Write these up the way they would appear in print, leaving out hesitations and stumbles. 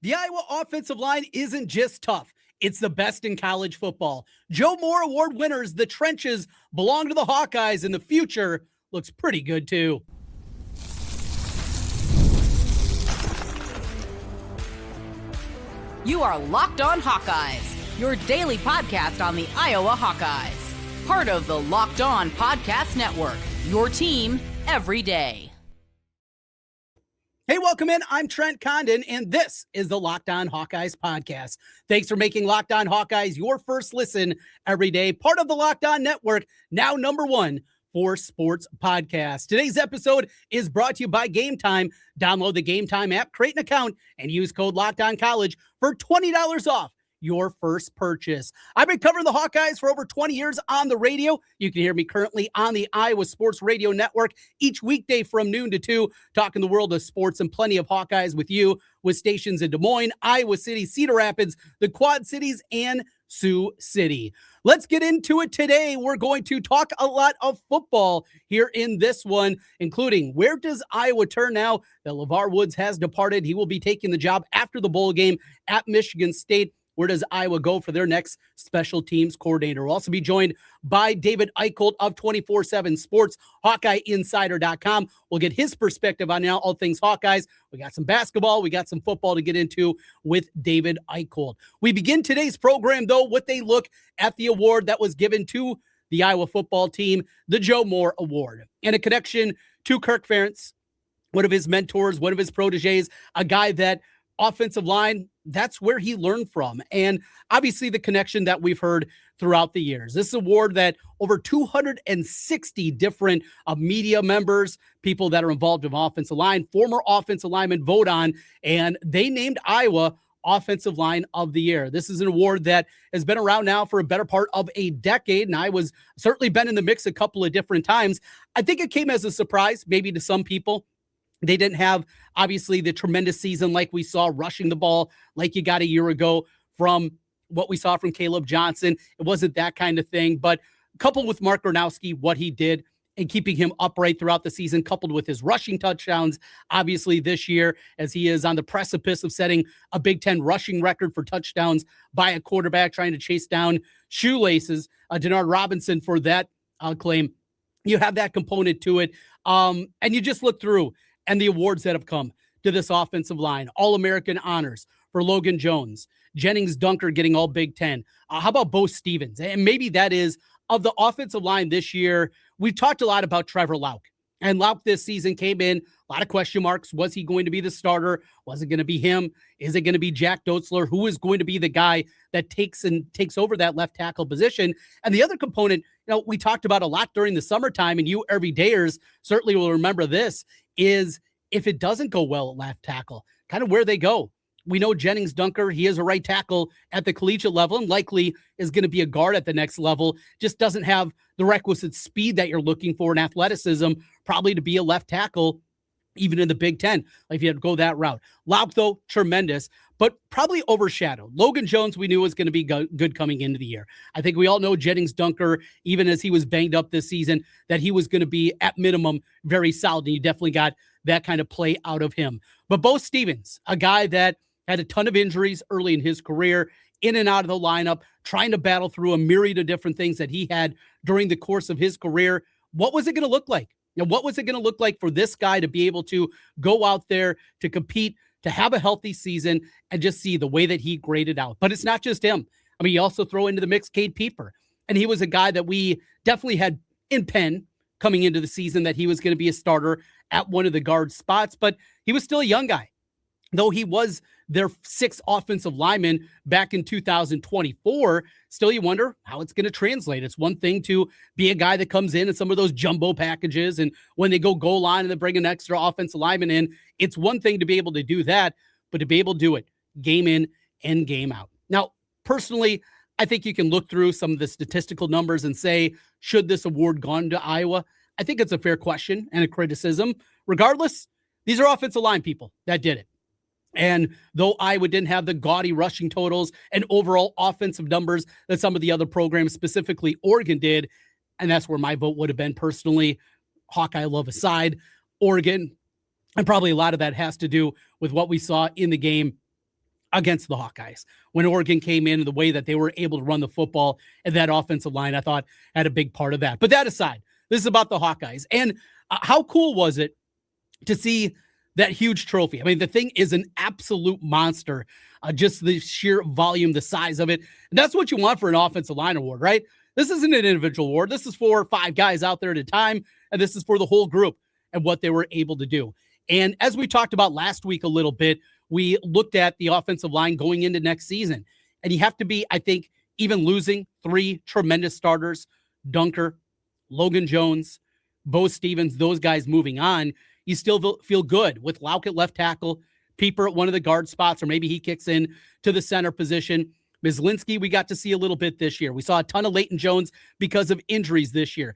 The Iowa offensive line isn't just tough. It's the best in college football. Joe Moore Award winners, the trenches belong to the Hawkeyes, and the future looks pretty good too. You are Locked On Hawkeyes, your daily podcast on the Iowa Hawkeyes. Part of the Locked On Podcast Network, your team every day. Hey, welcome in. I'm Trent Condon, and this is the Locked On Hawkeyes podcast. Thanks for making Locked On Hawkeyes your first listen every day. Part of the Locked On Network, now number one for sports podcasts. Today's episode is brought to you by Game Time. Download the Game Time app, create an account, and use code LOCKEDONCollege for $20 off your first purchase. I've been covering the Hawkeyes for over 20 years on the radio. You can hear me currently on the Iowa Sports Radio Network each weekday from noon to 2, talking the world of sports and plenty of Hawkeyes with you, with stations in Des Moines, Iowa City, Cedar Rapids, the Quad Cities, and Sioux City. Let's get into it today. We're going to talk a lot of football here in this one, including where does Iowa turn now that LeVar Woods has departed? He will be taking the job after the bowl game at Michigan State. Where does Iowa go for their next special teams coordinator? We'll also be joined by David Eickholt of 24/7 Sports, HawkeyeInsider.com. We'll get his perspective on all things Hawkeyes. We got some basketball. We got some football to get into with David Eickholt. We begin today's program, though, with a look at the award that was given to the Iowa football team, the Joe Moore Award, and a connection to Kirk Ferentz, one of his mentors, one of his proteges, a guy that offensive line, that's where he learned from. And obviously the connection that we've heard throughout the years. This award that over 260 different media members, people that are involved in offensive line, former offensive linemen vote on, and they named Iowa Offensive Line of the Year. This is an award that has been around now for a better part of a decade, and Iowa's certainly been in the mix a couple of different times. I think it came as a surprise, maybe to some people. They didn't have, obviously, the tremendous season like we saw rushing the ball like you got a year ago from what we saw from Caleb Johnson. It wasn't that kind of thing. But coupled with Mark Gronowski, what he did and keeping him upright throughout the season, coupled with his rushing touchdowns, obviously this year, as he is on the precipice of setting a Big Ten rushing record for touchdowns by a quarterback trying to chase down shoelaces, Denard Robinson for that claim. You have that component to it. And you just look through and the awards that have come to this offensive line. All-American honors for Logan Jones. Gennings Dunker getting all Big Ten. How about Beau Stephens? And maybe that is, of the offensive line this year, we've talked a lot about Trevor Lauck. And Lauck this season came in, a lot of question marks. Was he going to be the starter? Was it going to be him? Is it going to be Jack Dotzler? Who is going to be the guy that takes over that left tackle position? And the other component, we talked about a lot during the summertime, and you everydayers certainly will remember this, is if it doesn't go well at left tackle, kind of where they go. We know Gennings Dunker, he is a right tackle at the collegiate level and likely is going to be a guard at the next level, just doesn't have the requisite speed that you're looking for in athleticism, probably to be a left tackle, even in the Big Ten, if you had to go that route. Lauck, though, tremendous, but probably overshadowed. Logan Jones, we knew was going to be good coming into the year. I think we all know Gennings Dunker, even as he was banged up this season, that he was going to be, at minimum, very solid, and you definitely got that kind of play out of him. But Beau Stephens, a guy that had a ton of injuries early in his career, in and out of the lineup, trying to battle through a myriad of different things that he had during the course of his career. What was it going to look like? What was it going to look like for this guy to be able to go out there, to compete, to have a healthy season, and just see the way that he graded out? But it's not just him. I mean, you also throw into the mix Kade Pieper, and he was a guy that we definitely had in pen coming into the season that he was going to be a starter at one of the guard spots, but he was still a young guy. Though he was their sixth offensive lineman back in 2024, still you wonder how it's going to translate. It's one thing to be a guy that comes in some of those jumbo packages, and when they go goal line and they bring an extra offensive lineman in, it's one thing to be able to do that, but to be able to do it game in and game out. Now, personally, I think you can look through some of the statistical numbers and say, should this award gone to Iowa? I think it's a fair question and a criticism. Regardless, these are offensive line people that did it. And though Iowa didn't have the gaudy rushing totals and overall offensive numbers that some of the other programs, specifically Oregon, did, and that's where my vote would have been personally, Hawkeye love aside, Oregon, and probably a lot of that has to do with what we saw in the game against the Hawkeyes. When Oregon came in and the way that they were able to run the football and that offensive line, I thought had a big part of that. But that aside, this is about the Hawkeyes. And how cool was it to see that huge trophy? I mean, the thing is an absolute monster. Just the sheer volume, the size of it. And that's what you want for an offensive line award, right? This isn't an individual award. This is 4 or 5 guys out there at a time. And this is for the whole group and what they were able to do. And as we talked about last week a little bit, we looked at the offensive line going into next season. And you have to be, I think, even losing 3 tremendous starters, Dunker, Logan Jones, Beau Stephens, those guys moving on, you still feel good with Lauck at left tackle, Pieper at one of the guard spots, or maybe he kicks in to the center position. Mislinski, we got to see a little bit this year. We saw a ton of Leighton Jones because of injuries this year.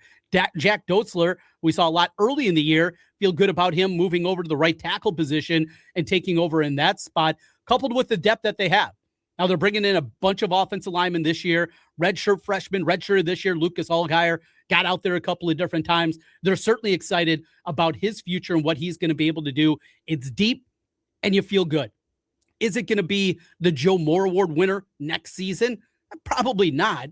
Jack Dotzler, we saw a lot early in the year. Feel good about him moving over to the right tackle position and taking over in that spot, coupled with the depth that they have. Now they're bringing in a bunch of offensive linemen this year. Redshirt freshman, redshirted this year. Lucas Hawkeye got out there a couple of different times. They're certainly excited about his future and what he's going to be able to do. It's deep, and you feel good. Is it going to be the Joe Moore Award winner next season? Probably not.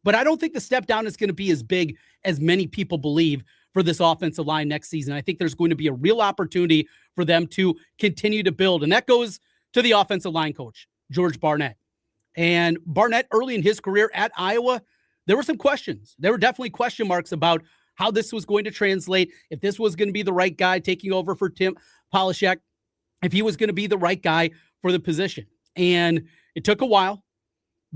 But I don't think the step down is going to be as big as many people believe for this offensive line next season. I think there's going to be a real opportunity for them to continue to build. And that goes to the offensive line coach, George Barnett. And Barnett, early in his career at Iowa, there were some questions. There were definitely question marks about how this was going to translate, if this was going to be the right guy taking over for Tim Polishek, if he was going to be the right guy for the position. And it took a while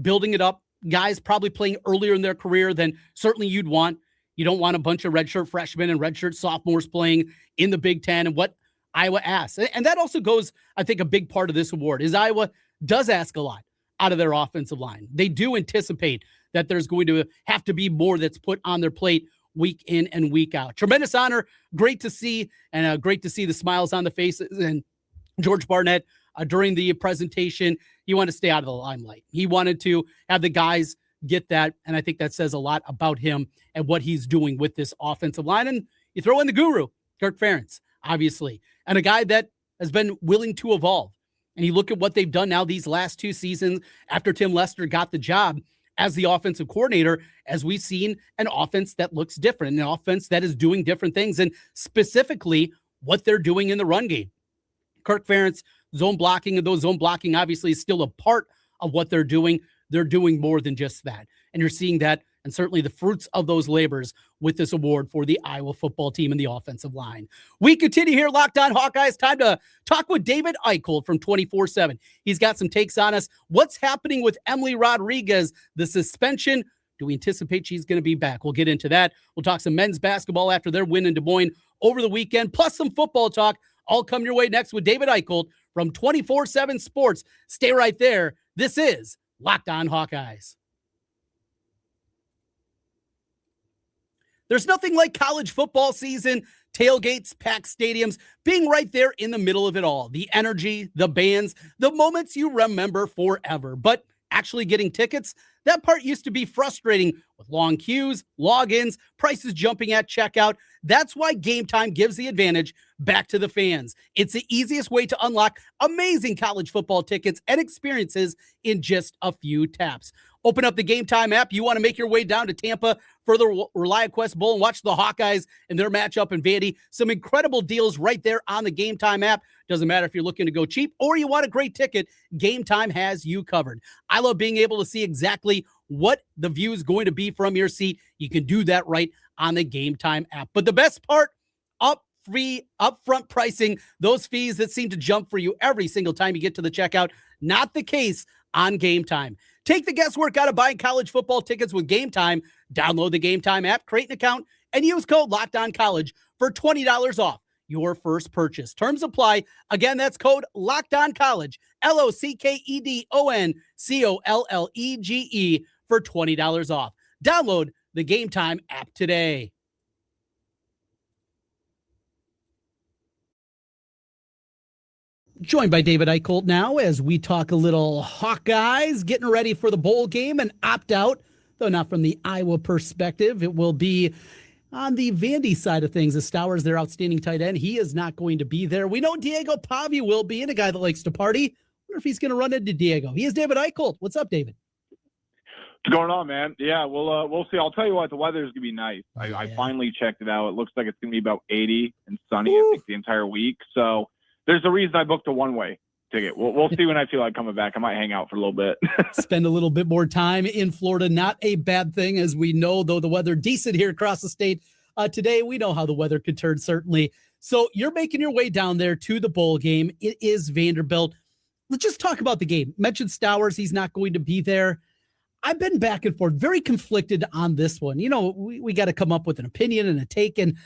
building it up. Guys probably playing earlier in their career than certainly you'd want. You don't want a bunch of redshirt freshmen and redshirt sophomores playing in the Big Ten and what Iowa asks. And that also goes, I think, a big part of this award is Iowa does ask a lot out of their offensive line. They do anticipate that there's going to have to be more that's put on their plate week in and week out. Tremendous honor. Great to see, and great to see the smiles on the faces. And George Barnett, during the presentation, he wanted to stay out of the limelight. He wanted to have the guys get that, and I think that says a lot about him and what he's doing with this offensive line. And you throw in the guru, Kirk Ferentz, obviously, and a guy that has been willing to evolve. And you look at what they've done now these last 2 seasons after Tim Lester got the job as the offensive coordinator, as we've seen an offense that looks different, an offense that is doing different things, and specifically what they're doing in the run game. Kirk Ferentz, zone blocking, and those zone blocking obviously is still a part of what they're doing. They're doing more than just that. And you're seeing that, and certainly the fruits of those labors with this award for the Iowa football team and the offensive line. We continue here, Locked On Hawkeyes. Time to talk with David Eickholt from 24/7. He's got some takes on us. What's happening with Emely Rodriguez, the suspension? Do we anticipate she's going to be back? We'll get into that. We'll talk some men's basketball after their win in Des Moines over the weekend, plus some football talk. All come your way next with David Eickholt from 24/7 Sports. Stay right there. This is Locked On Hawkeyes. There's nothing like college football season, tailgates, packed stadiums, being right there in the middle of it all. The energy, the bands, the moments you remember forever. But actually getting tickets, that part used to be frustrating with long queues, logins, prices jumping at checkout. That's why Game Time gives the advantage back to the fans. It's the easiest way to unlock amazing college football tickets and experiences in just a few taps. Open up the Game Time app. You want to make your way down to Tampa for the ReliaQuest Bowl and watch the Hawkeyes and their matchup in Vandy. Some incredible deals right there on the Game Time app. Doesn't matter if you're looking to go cheap or you want a great ticket, Game Time has you covered. I love being able to see exactly what the view is going to be from your seat. You can do that right on the Game Time app. But the best part, upfront pricing, those fees that seem to jump for you every single time you get to the checkout, not the case on Game Time. Take the guesswork out of buying college football tickets with Game Time. Download the Game Time app, create an account, and use code LOCKEDONCollege for $20 off your first purchase. Terms apply. Again, that's code LOCKEDONCollege, LOCKEDONCOLLEGE for $20 off. Download the Game Time app today. Joined by David Eickholt now as we talk a little Hawkeyes, getting ready for the bowl game and opt out, though not from the Iowa perspective. It will be on the Vandy side of things. As Stowers, their outstanding tight end, he is not going to be there. We know Diego Pavia will be, and a guy that likes to party. wonder if he's going to run into Diego. He is David Eickholt. What's up, David? What's going on, man? Yeah, we'll see. I'll tell you what, the weather's gonna be nice. I finally checked it out. It looks like it's gonna be about 80 and sunny, I think, the entire week. So there's a reason I booked a one-way ticket. We'll see when I feel like coming back. I might hang out for a little bit. Spend a little bit more time in Florida. Not a bad thing, as we know, though the weather decent here across the state today. We know how the weather could turn, certainly. So you're making your way down there to the bowl game. It is Vanderbilt. Let's just talk about the game. Mentioned Stowers. He's not going to be there. I've been back and forth, very conflicted on this one. You know, we got to come up with an opinion and a take, and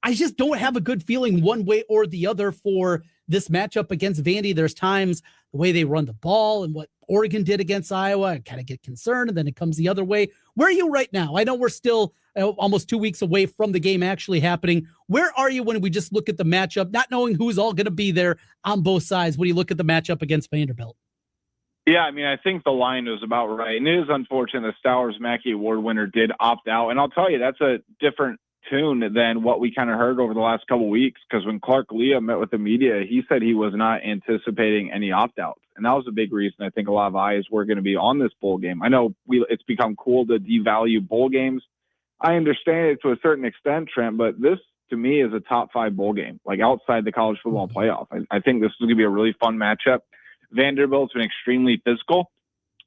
I just don't have a good feeling one way or the other for this matchup against Vandy. There's times the way they run the ball and what Oregon did against Iowa, I kind of get concerned, and then it comes the other way. Where are you right now? I know we're still almost 2 weeks away from the game actually happening. Where are you when we just look at the matchup, not knowing who's all going to be there on both sides when you look at the matchup against Vanderbilt? Yeah, I mean, I think the line was about right. And it is unfortunate the Stowers Mackey Award winner did opt out. And I'll tell you, that's a different tune than what we kind of heard over the last couple of weeks. Because when Clark Leah met with the media, he said he was not anticipating any opt-outs. And that was a big reason I think a lot of eyes were going to be on this bowl game. I know it's become cool to devalue bowl games. I understand it to a certain extent, Trent, but this, to me, is a top 5 bowl game, like outside the college football playoff. I think this is going to be a really fun matchup. Vanderbilt's been extremely physical.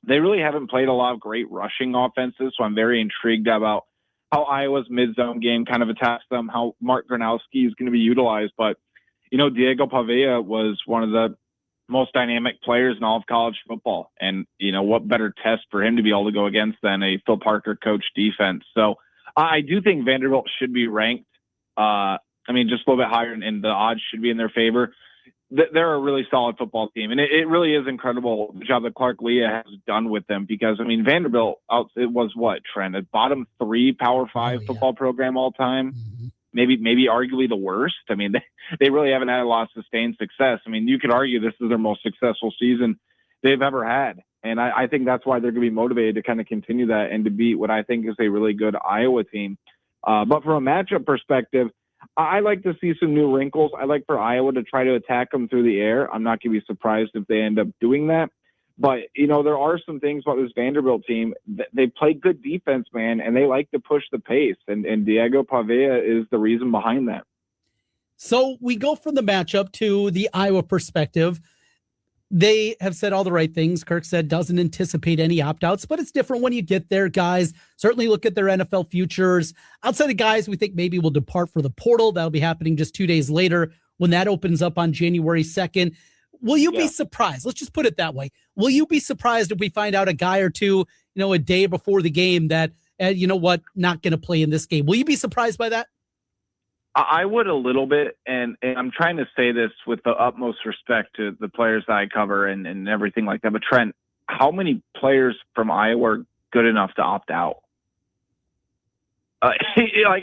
They really haven't played a lot of great rushing offenses, so I'm very intrigued about how Iowa's mid-zone game kind of attacks them, how Mark Gronowski is going to be utilized. But, you know, Diego Pavia was one of the most dynamic players in all of college football. And, you know, what better test for him to be able to go against than a Phil Parker coach defense. So I do think Vanderbilt should be ranked, just a little bit higher, and the odds should be in their favor. They're a really solid football team, and it really is incredible the job that Clark Leah has done with them, because, I mean, Vanderbilt, it was what, Trent, a bottom 3 Power 5 football program all time, maybe arguably the worst. I mean, they really haven't had a lot of sustained success. I mean, you could argue this is their most successful season they've ever had, and I think that's why they're going to be motivated to kind of continue that and to beat what I think is a really good Iowa team. But from a matchup perspective, I like to see some new wrinkles. I like for Iowa to try to attack them through the air. I'm not going to be surprised if they end up doing that. But, you know, there are some things about this Vanderbilt team. They play good defense, man, and they like to push the pace. And Diego Pavia is the reason behind that. So we go from the matchup to the Iowa perspective. They have said all the right things. Kirk said doesn't anticipate any opt-outs, but it's different when you get there, guys. Certainly look at their NFL futures. Outside of guys we think maybe will depart for the portal, that'll be happening just 2 days later when that opens up on January 2nd. Will you be surprised? Let's just put it that way. Will you be surprised if we find out a guy or two, a day before the game that, not going to play in this game? Will you be surprised by that? I would a little bit, and I'm trying to say this with the utmost respect to the players that I cover and everything like that. But Trent, how many players from Iowa are good enough to opt out? I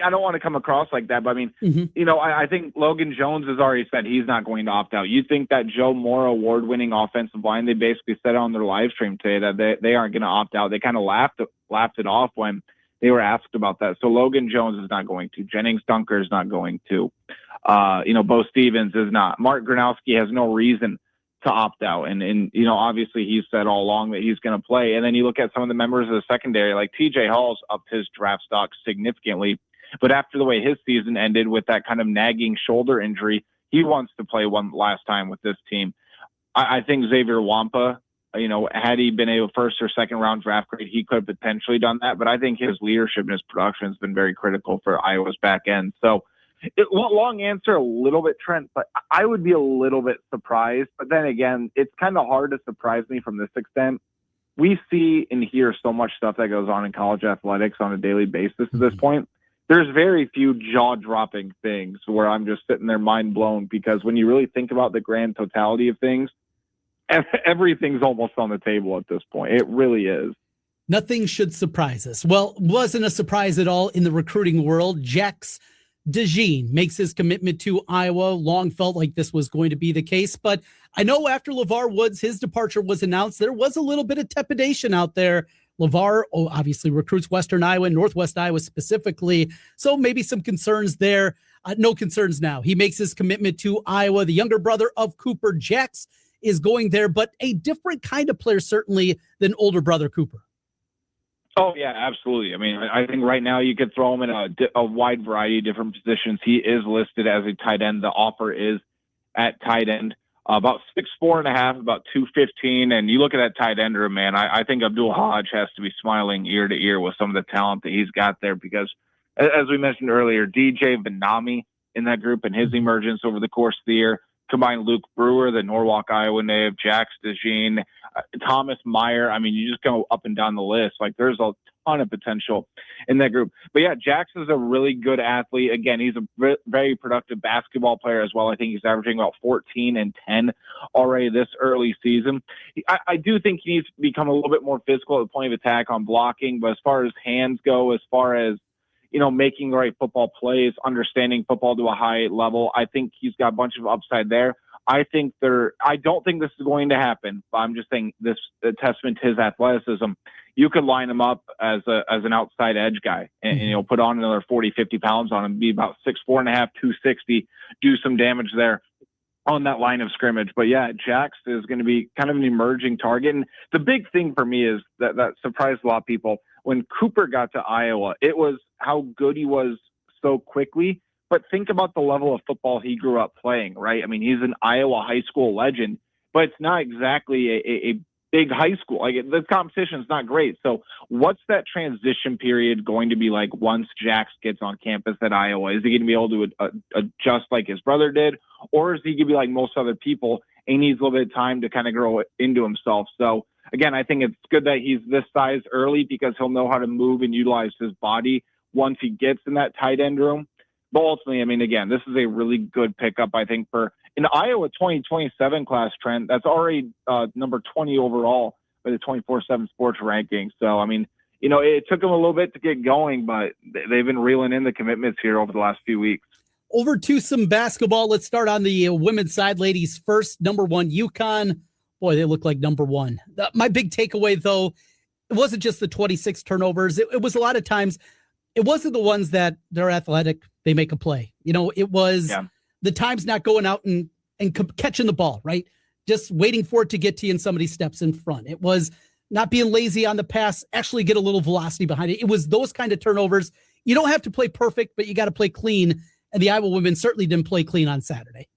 don't want to come across like that, but I mean, I think Logan Jones has already said he's not going to opt out. You think that Joe Moore award-winning offensive line, they basically said on their live stream today that they aren't going to opt out. They kind of laughed it off when they were asked about that. So Logan Jones is not going to. Gennings Dunker is not going to. Beau Stephens is not. Mark Gronowski has no reason to opt out. And obviously he's said all along that he's going to play. And then you look at some of the members of the secondary, like TJ Hall's upped his draft stock significantly. But after the way his season ended with that kind of nagging shoulder injury, he wants to play one last time with this team. I think Xavier Wampa, had he been a first or second round draft grade, he could have potentially done that. But I think his leadership and his production has been very critical for Iowa's back end. So long answer, a little bit, Trent, but I would be a little bit surprised. But then again, it's kind of hard to surprise me from this extent. We see and hear so much stuff that goes on in college athletics on a daily basis at this point. There's very few jaw-dropping things where I'm just sitting there mind blown, because when you really think about the grand totality of things, everything's almost on the table at this point. It really is. Nothing should surprise us. Well, wasn't a surprise at all in the recruiting world. Jaxx DeJean makes his commitment to Iowa. Long felt like this was going to be the case, but I know after LeVar Woods, his departure was announced, there was a little bit of trepidation out there. LeVar obviously recruits Western Iowa and Northwest Iowa specifically, so maybe some concerns there. No concerns now. He makes his commitment to Iowa. The younger brother of Cooper, Jaxx, is going there, but a different kind of player certainly than older brother Cooper. Oh, yeah, absolutely. I mean, I think right now you could throw him in a wide variety of different positions. He is listed as a tight end. The offer is at tight end, about 6'4.5", about 215. And you look at that tight end room, man, I think Abdul Hodge has to be smiling ear to ear with some of the talent that he's got there because, as we mentioned earlier, DJ Vanami in that group and his emergence over the course of the year, combine Luke Brewer, the Norwalk, Iowa native, Jaxx DeJean, Thomas Meyer. I mean, you just go up and down the list. Like, there's a ton of potential in that group. But yeah, Jaxx is a really good athlete. Again, he's a very productive basketball player as well. I think he's averaging about 14 and 10 already this early season. I do think he needs to become a little bit more physical at the point of attack on blocking, but as far as hands go, as far as making the right football plays, understanding football to a high level, I think he's got a bunch of upside there. I don't think this is going to happen, but I'm just saying this a testament to his athleticism. You could line him up as an outside edge guy and put on another 40, 50 pounds on him, be about 6'4.5", 260, do some damage there on that line of scrimmage. But yeah, Jaxx is going to be kind of an emerging target. And the big thing for me is that surprised a lot of people. When Cooper got to Iowa, it was how good he was so quickly. But think about the level of football he grew up playing, right? I mean, he's an Iowa high school legend, but it's not exactly a big high school. Like, the competition is not great. So what's that transition period going to be like once Jaxx gets on campus at Iowa? Is he going to be able to adjust like his brother did? Or is he going to be like most other people and needs a little bit of time to kind of grow into himself? So again, I think it's good that he's this size early because he'll know how to move and utilize his body once he gets in that tight end room. But ultimately, I mean, again, this is a really good pickup, I think, for in the Iowa 2027 class, Trent. That's already number 20 overall by the 24/7 Sports ranking. So, I mean, it took them a little bit to get going, but they've been reeling in the commitments here over the last few weeks. Over to some basketball. Let's start on the women's side, ladies first. Number 1, UConn. Boy, they look like number 1. My big takeaway, though, it wasn't just the 26 turnovers. It was a lot of times, it wasn't the ones that they're athletic, they make a play. It was the times not going out and catching the ball, right? Just waiting for it to get to you and somebody steps in front. It was not being lazy on the pass, actually get a little velocity behind it. It was those kind of turnovers. You don't have to play perfect, but you got to play clean. And the Iowa women certainly didn't play clean on Saturday.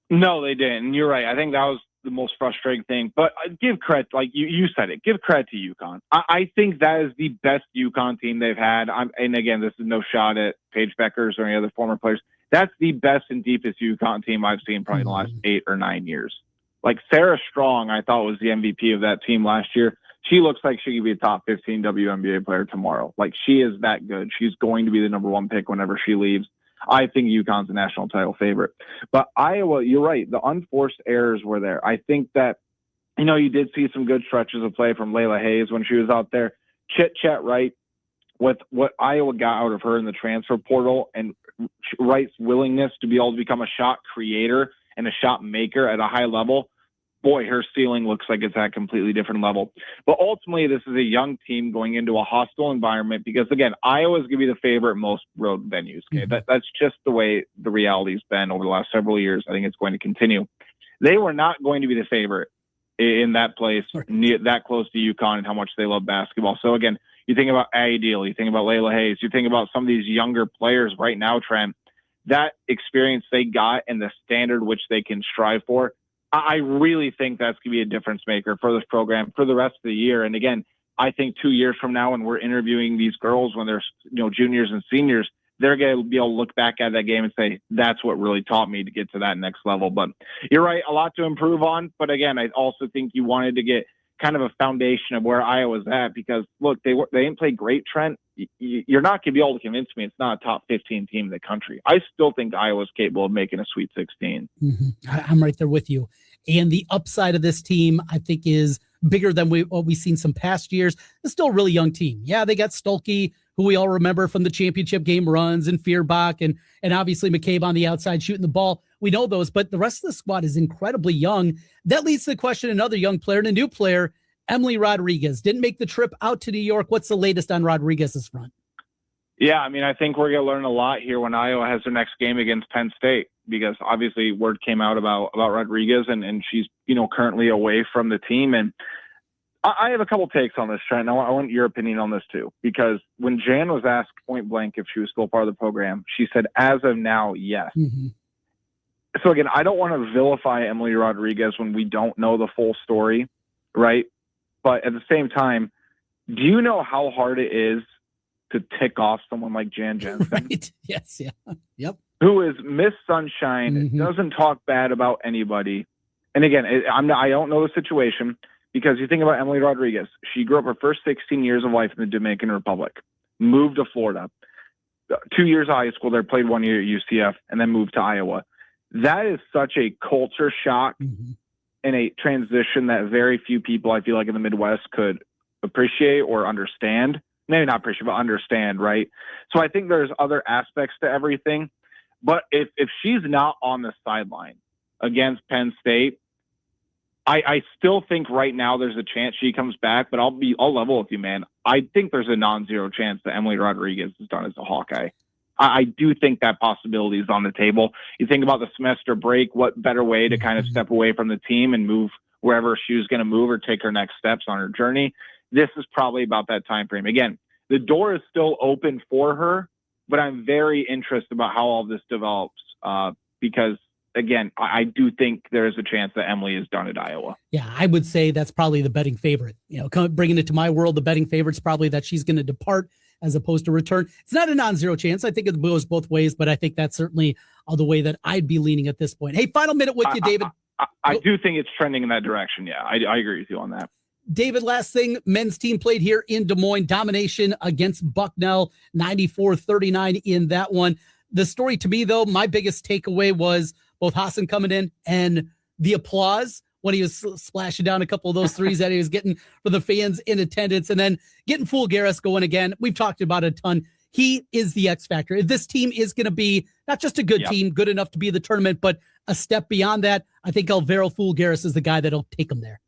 No, they didn't. And you're right. I think that was the most frustrating thing. But give credit, like you said it, give credit to UConn. I think that is the best UConn team they've had. And again, this is no shot at Paige Beckers or any other former players. That's the best and deepest UConn team I've seen probably in the last 8 or 9 years. Like, Sarah Strong, I thought was the MVP of that team last year. She looks like she could be a top 15 WNBA player tomorrow. Like, she is that good. She's going to be the number 1 pick whenever she leaves. I think UConn's a national title favorite. But Iowa, you're right. The unforced errors were there. I think that, you did see some good stretches of play from Layla Hayes when she was out there. Chit-chat Wright, with what Iowa got out of her in the transfer portal and Wright's willingness to be able to become a shot creator and a shot maker at a high level, boy, her ceiling looks like it's at a completely different level. But ultimately, this is a young team going into a hostile environment because, again, Iowa's going to be the favorite in most road venues. Okay? That's just the way the reality's been over the last several years. I think it's going to continue. They were not going to be the favorite in that place, that close to UConn and how much they love basketball. So, again, you think about Addie Deal, you think about Layla Hayes, you think about some of these younger players right now, Trent, that experience they got and the standard which they can strive for, I really think that's going to be a difference maker for this program for the rest of the year. And again, I think 2 years from now when we're interviewing these girls when they're juniors and seniors, they're going to be able to look back at that game and say, that's what really taught me to get to that next level. But you're right, a lot to improve on. But again, I also think you wanted to get kind of a foundation of where Iowa's at because, look, they didn't play great, Trent. You're not going to be able to convince me it's not a top 15 team in the country. I still think Iowa's capable of making a Sweet 16. Mm-hmm. I'm right there with you. And the upside of this team, I think, is bigger than what we've seen some past years. It's still a really young team. Yeah, they got Stolke, who we all remember from the championship game runs, and Feuerbach, and obviously McCabe on the outside shooting the ball. We know those, but the rest of the squad is incredibly young. That leads to the question, another young player and a new player, Emely Rodriguez. Didn't make the trip out to New York. What's the latest on Rodriguez's front? Yeah, I mean, I think we're going to learn a lot here when Iowa has their next game against Penn State. because obviously word came out about Rodriguez and she's, currently away from the team. And I have a couple takes on this, Trent. I want your opinion on this too, because when Jan was asked point blank if she was still part of the program, she said, as of now, yes. Mm-hmm. So again, I don't want to vilify Emely Rodriguez when we don't know the full story, right? But at the same time, do you know how hard it is to tick off someone like Jan Jensen? Right. Yes. Yeah. Yep. Who is Miss Sunshine, doesn't talk bad about anybody. And again, I don't know the situation, because you think about Emely Rodriguez. She grew up her first 16 years of life in the Dominican Republic, moved to Florida, 2 years of high school there, played 1 year at UCF, and then moved to Iowa. That is such a culture shock and a transition that very few people, I feel like, in the Midwest could appreciate or understand. Maybe not appreciate, but understand, right? So I think there's other aspects to everything. But if she's not on the sideline against Penn State, I still think right now there's a chance she comes back, but I'll level with you, man. I think there's a non-zero chance that Emely Rodriguez is done as a Hawkeye. I do think that possibility is on the table. You think about the semester break, what better way to kind of step away from the team and move wherever she was going to move or take her next steps on her journey. This is probably about that time frame. Again, the door is still open for her, but I'm very interested about how all this develops because, again, I do think there is a chance that Emely is done at Iowa. Yeah, I would say that's probably the betting favorite. Bringing it to my world, the betting favorite's probably that she's going to depart as opposed to return. It's not a non-zero chance. I think it goes both ways, but I think that's certainly the way that I'd be leaning at this point. Hey, final minute with you, David. I do think it's trending in that direction. Yeah, I agree with you on that. David, last thing, men's team played here in Des Moines. Domination against Bucknell, 94-39 in that one. The story to me, though, my biggest takeaway was both Hassan coming in and the applause when he was splashing down a couple of those threes that he was getting for the fans in attendance, and then getting Fulgueris going again. We've talked about it a ton. He is the X factor. If this team is going to be not just a good team, good enough to be in the tournament, but a step beyond that, I think Alvaro Fulgueris is the guy that'll take them there.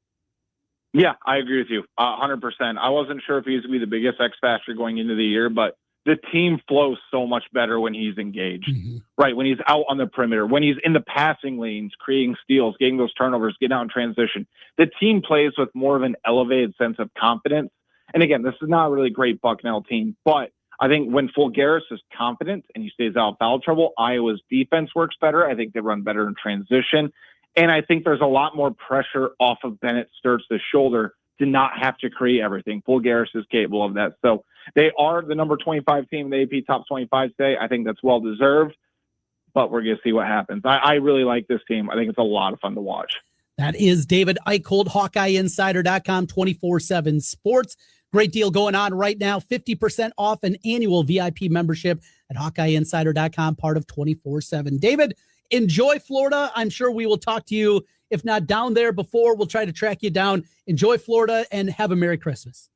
Yeah, I agree with you 100%. I wasn't sure if he was going to be the biggest X factor going into the year, but the team flows so much better when he's engaged, right? When he's out on the perimeter, when he's in the passing lanes, creating steals, getting those turnovers, getting out in transition. The team plays with more of an elevated sense of confidence. And again, this is not a really great Bucknell team, but I think when Fulgueris is confident and he stays out of foul trouble, Iowa's defense works better. I think they run better in transition. And I think there's a lot more pressure off of Bennett Sturtz's shoulder to not have to create everything. Fulgueris is capable of that. So they are the number 25 team in the AP top 25 today. I think that's well deserved, but we're going to see what happens. I really like this team. I think it's a lot of fun to watch. That is David Eickholt, HawkeyeInsider.com, 24/7 Sports. Great deal going on right now. 50% off an annual VIP membership at HawkeyeInsider.com, part of 24/7. David, enjoy Florida. I'm sure we will talk to you, if not down there before, we'll try to track you down. Enjoy Florida and have a Merry Christmas.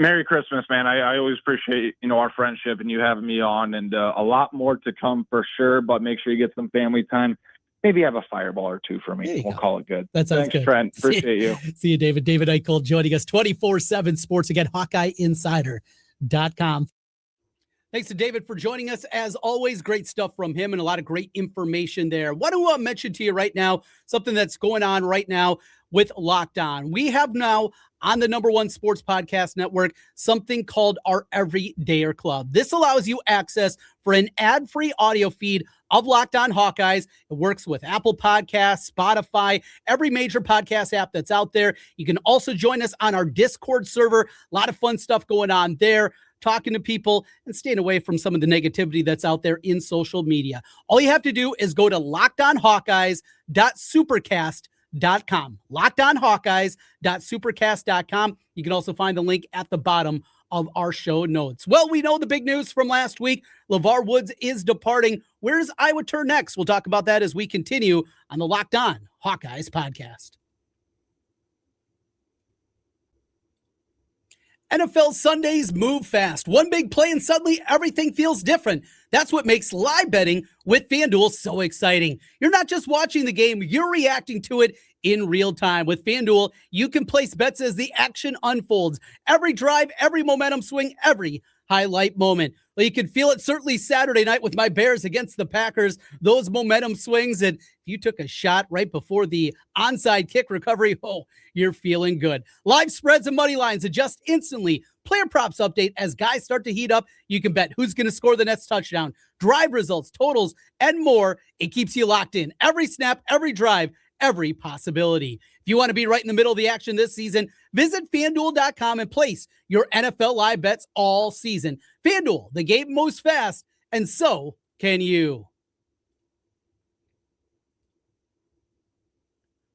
Merry Christmas, man. I always appreciate, our friendship and you having me on, and a lot more to come for sure, but make sure you get some family time. Maybe have a fireball or two for me. We'll call it good. That sounds Thanks, good. Trent. Appreciate you. See you, David. David Eickholt joining us, 24/7 Sports. Again, HawkeyeInsider.com. Thanks to David for joining us. As always, great stuff from him and a lot of great information there. What do I mention to you right now? Something that's going on right now with Locked On. We have now on the #1 sports podcast network something called our Everydayer Club. This allows you access for an ad-free audio feed of Locked On Hawkeyes. It works with Apple Podcasts, Spotify, every major podcast app that's out there. You can also join us on our Discord server. A lot of fun stuff going on there, talking to people and staying away from some of the negativity that's out there in social media. All you have to do is go to lockedonhawkeyes.supercast.com. lockedonhawkeyes.supercast.com. You can also find the link at the bottom of our show notes. Well, we know the big news from last week. LeVar Woods is departing. Where does Iowa turn next? We'll talk about that as we continue on the Locked On Hawkeyes podcast. NFL Sundays move fast. One big play and suddenly everything feels different. That's what makes live betting with FanDuel so exciting. You're not just watching the game, you're reacting to it in real time. With FanDuel, you can place bets as the action unfolds. Every drive, every momentum swing, every highlight moment. Well, you can feel it certainly Saturday night with my Bears against the Packers. Those momentum swings, and if you took a shot right before the onside kick recovery, oh, you're feeling good. Live spreads and money lines adjust instantly. Player props update as guys start to heat up. You can bet who's going to score the next touchdown, drive results, totals, and more. It keeps you locked in every snap, every drive, every possibility. If you want to be right in the middle of the action this season, visit FanDuel.com and place your NFL live bets all season. FanDuel, the game moves fast, and so can you.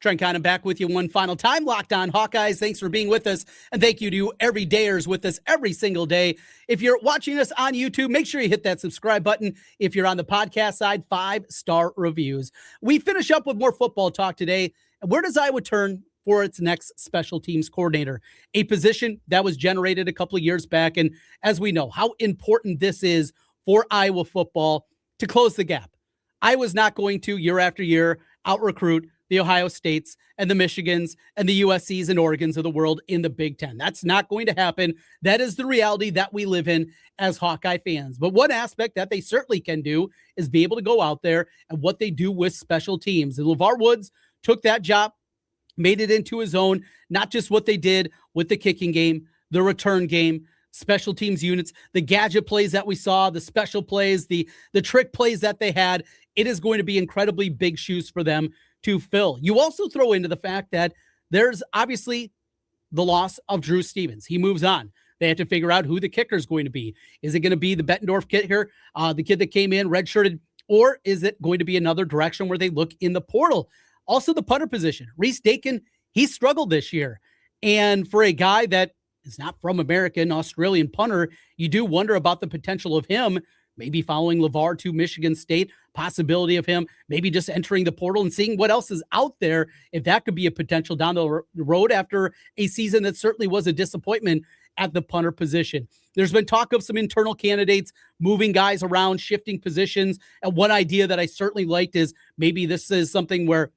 Trent Condon back with you one final time. Locked On Hawkeyes. Thanks for being with us. And thank you to everydayers with us every single day. If you're watching us on YouTube, make sure you hit that subscribe button. If you're on the podcast side, 5-star reviews. We finish up with more football talk today. Where does Iowa turn for its next special teams coordinator? A position that was generated a couple of years back. And as we know, how important this is for Iowa football to close the gap. Iowa's not going to, year after year, out-recruit the Ohio States and the Michigans and the USCs and Oregons of the world in the Big Ten. That's not going to happen. That is the reality that we live in as Hawkeye fans. But one aspect that they certainly can do is be able to go out there and what they do with special teams. And LeVar Woods took that job, made it into his own, not just what they did with the kicking game, the return game, special teams units, the gadget plays that we saw, the special plays, the trick plays that they had. It is going to be incredibly big shoes for them to fill. You also throw into the fact that there's obviously the loss of Drew Stevens. He moves on. They have to figure out who the kicker is going to be. Is it going to be the Bettendorf kicker, the kid that came in redshirted, or is it going to be another direction where they look in the portal? Also, the punter position. Reese Dakin, he struggled this year. And for a guy that is not from America, an Australian punter, you do wonder about the potential of him maybe following LeVar to Michigan State, possibility of him maybe just entering the portal and seeing what else is out there, if that could be a potential down the road after a season that certainly was a disappointment at the punter position. There's been talk of some internal candidates moving guys around, shifting positions. And one idea that I certainly liked is maybe this is something where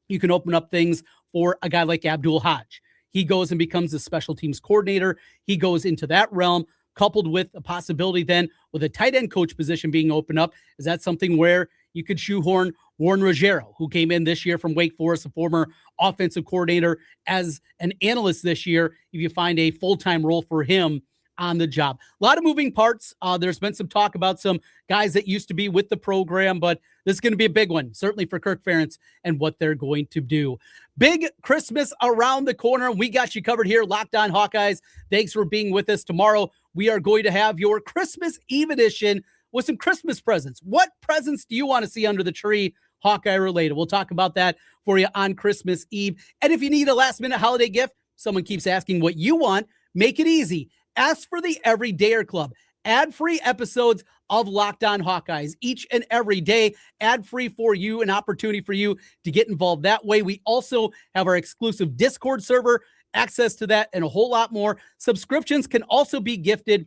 you can open up things for a guy like Abdul Hodge. He goes and becomes a special teams coordinator. He goes into that realm, coupled with a possibility then with a tight end coach position being opened up. Is that something where you could shoehorn Warren Ruggiero, who came in this year from Wake Forest, a former offensive coordinator, as an analyst this year, if you find a full-time role for him on the job? A lot of moving parts. There's been some talk about some guys that used to be with the program, but this is going to be a big one, certainly for Kirk Ferentz and what they're going to do. Big Christmas around the corner. We got you covered here, Locked On Hawkeyes. Thanks for being with us. Tomorrow, we are going to have your Christmas Eve edition with some Christmas presents. What presents do you want to see under the tree, Hawkeye related? We'll talk about that for you on Christmas Eve. And if you need a last-minute holiday gift, someone keeps asking what you want, make it easy. Ask for the Everydayer Club. Ad-free episodes of Locked On Hawkeyes each and every day. Ad-free for you, an opportunity for you to get involved that way. We also have our exclusive Discord server, access to that and a whole lot more. Subscriptions can also be gifted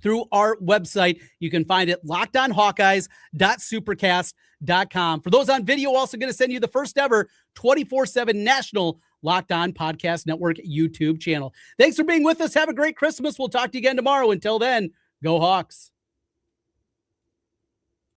through our website. You can find it lockedonhawkeyes.supercast.com. For those on video, also going to send you the first ever 24/7 national Locked On Podcast Network YouTube channel. Thanks for being with us. Have a great Christmas. We'll talk to you again tomorrow. Until then, go Hawks.